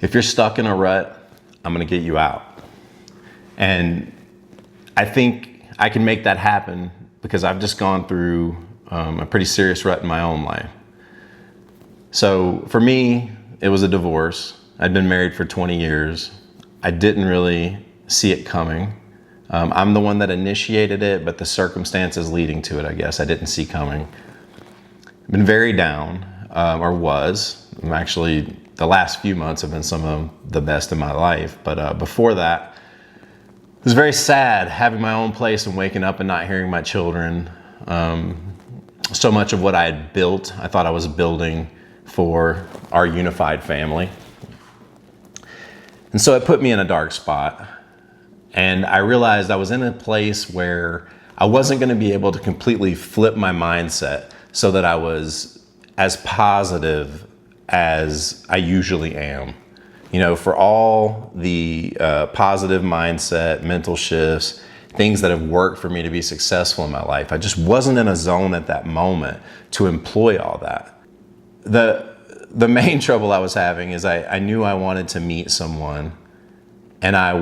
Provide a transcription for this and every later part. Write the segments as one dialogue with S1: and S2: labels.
S1: if you're stuck in a rut, I'm going to get you out. And I think I can make that happen because I've just gone through a pretty serious rut in my own life. So for me, it was a divorce. I'd been married for 20 years. I didn't really see it coming. I'm the one that initiated it, but the circumstances leading to it, I guess, I didn't see coming. I've been very down, or was. I'm actually, the last few months have been some of the best in my life. But before that, it was very sad having my own place and waking up and not hearing my children. So much of what I had built, I thought I was building for our unified family. And so it put me in a dark spot. And I realized I was in a place where I wasn't going to be able to completely flip my mindset so that I was as positive as I usually am. You know, for all the positive mindset, mental shifts, things that have worked for me to be successful in my life, I just wasn't in a zone at that moment to employ all that. The main trouble I was having is I knew I wanted to meet someone, and I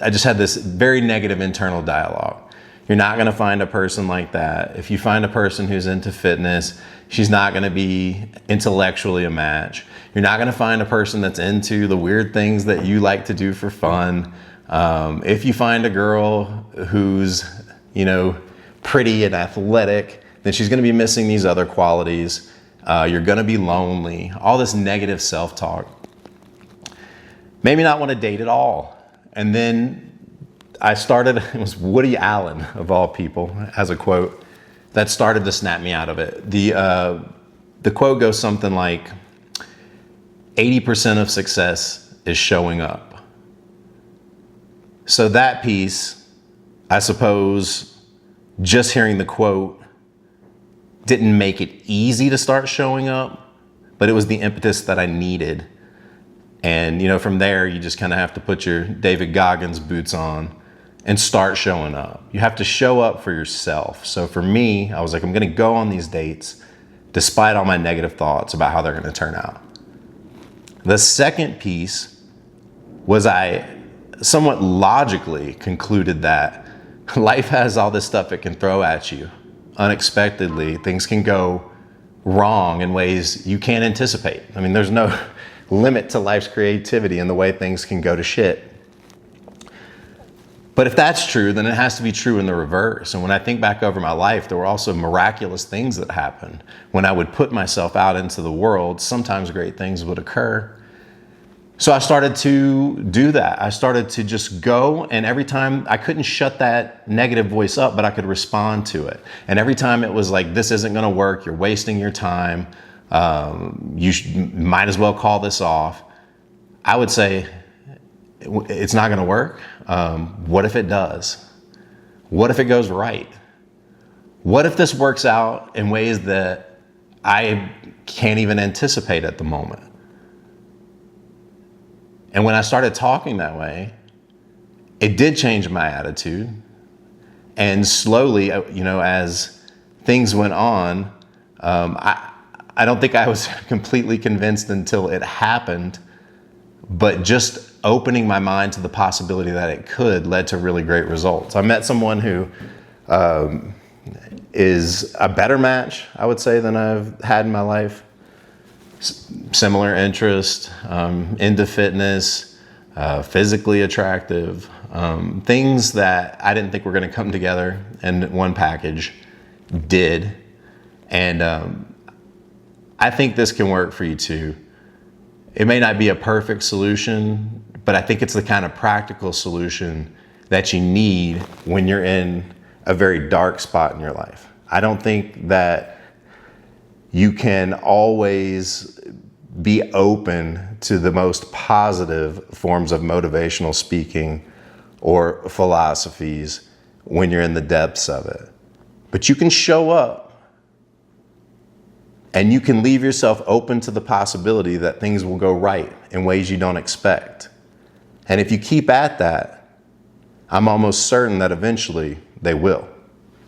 S1: just had this very negative internal dialogue. You're not going to find a person like that. If you find a person who's into fitness, she's not going to be intellectually a match. You're not going to find a person that's into the weird things that you like to do for fun. If you find a girl who's, pretty and athletic, then she's going to be missing these other qualities. You're going to be lonely. All this negative self-talk. Maybe not want to date at all. And then I started, it was Woody Allen, of all people, has a quote that started to snap me out of it. The quote goes something like, 80% of success is showing up. So that piece, I suppose, just hearing the quote didn't make it easy to start showing up, but it was the impetus that I needed. And, from there, you just kind of have to put your David Goggins boots on and start showing up. You have to show up for yourself. So for me, I was like, I'm going to go on these dates despite all my negative thoughts about how they're going to turn out. The second piece was I somewhat logically concluded that life has all this stuff it can throw at you. Unexpectedly, things can go wrong in ways you can't anticipate. I mean, there's no limit to life's creativity and the way things can go to shit. But if that's true, then it has to be true in the reverse. And when I think back over my life, there were also miraculous things that happened. When I would put myself out into the world, sometimes great things would occur. So I started to do that. I started to just go, and every time I couldn't shut that negative voice up, but I could respond to it. And every time it was like, this isn't going to work, you're wasting your time, might as well call this off, I would say, it's not going to work. What if it does? What if it goes right? What if this works out in ways that I can't even anticipate at the moment? And when I started talking that way, it did change my attitude. And slowly, as things went on, I don't think I was completely convinced until it happened, but just opening my mind to the possibility that it could led to really great results. I met someone who is a better match, I would say, than I've had in my life. Similar interest, into fitness, physically attractive, things that I didn't think were going to come together in one package did. And I think this can work for you too. It may not be a perfect solution, but I think it's the kind of practical solution that you need when you're in a very dark spot in your life. I don't think that you can always be open to the most positive forms of motivational speaking or philosophies when you're in the depths of it. But you can show up and you can leave yourself open to the possibility that things will go right in ways you don't expect. And if you keep at that, I'm almost certain that eventually they will.